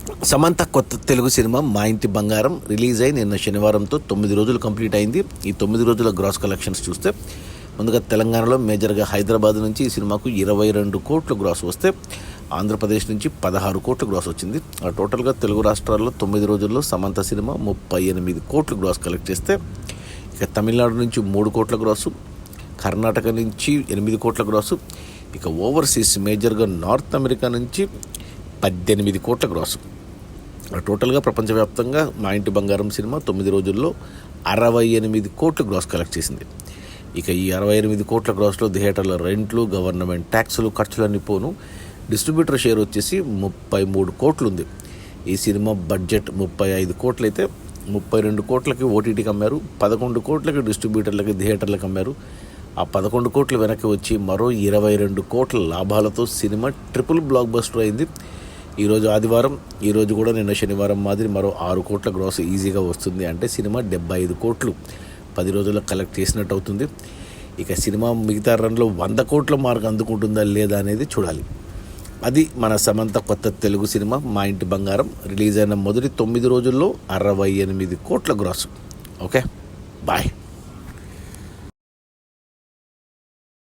సమంత కొత్త తెలుగు సినిమా మా ఇంటి బంగారం రిలీజ్ అయి నిన్న శనివారంతో 9 రోజులు కంప్లీట్ అయింది. ఈ 9 రోజుల గ్రాస్ కలెక్షన్స్ చూస్తే ముందుగా తెలంగాణలో మేజర్గా హైదరాబాద్ నుంచి ఈ సినిమాకు 22 కోట్లు గ్రాస్ వస్తే ఆంధ్రప్రదేశ్ నుంచి 16 కోట్లు గ్రాస్ వచ్చింది. టోటల్గా తెలుగు రాష్ట్రాల్లో 9 రోజుల్లో సమంత సినిమా 38 కోట్లు గ్రాస్ కలెక్ట్ చేస్తే ఇక తమిళనాడు నుంచి 3 కోట్ల గ్రాసు, కర్ణాటక నుంచి 8 కోట్ల గ్రాసు, ఇక ఓవర్సీస్ మేజర్గా నార్త్ అమెరికా నుంచి 18 కోట్ల గ్రాసు. టోటల్గా ప్రపంచవ్యాప్తంగా మా ఇంటి బంగారం సినిమా 9 రోజుల్లో 68 కోట్లు గ్రాస్ కలెక్ట్ చేసింది. ఇక ఈ 68 కోట్ల గ్రాస్లో థియేటర్ల రెంట్లు, గవర్నమెంట్ ట్యాక్సులు, ఖర్చులన్నీ పోను డిస్ట్రిబ్యూటర్ షేర్ వచ్చేసి 33 కోట్లు ఉంది. ఈ సినిమా బడ్జెట్ 35 కోట్లు అయితే 32 కోట్లకి ఓటీటీకి అమ్మారు, 11 కోట్లకి డిస్ట్రిబ్యూటర్లకి, థియేటర్లకు అమ్మారు. ఆ 11 కోట్లు వెనక్కి వచ్చి మరో 22 కోట్ల లాభాలతో సినిమా ట్రిపుల్ బ్లాక్ బస్టర్ అయింది. ఈరోజు ఆదివారం, ఈరోజు కూడా నిన్న శనివారం మాదిరి మరో 6 కోట్ల గ్రాస్ ఈజీగా వస్తుంది. అంటే సినిమా 75 కోట్లు 10 రోజుల్లో కలెక్ట్ చేసినట్టు అవుతుంది. ఇక సినిమా మిగతా రన్లో 100 కోట్ల మార్క్ అందుకుంటుందా లేదా అనేది చూడాలి. అది మన సమంత కొత్త తెలుగు సినిమా మా ఇంటి బంగారం రిలీజ్ అయిన మొదటి 9 రోజుల్లో 68 కోట్ల గ్రాస్. Okay, bye.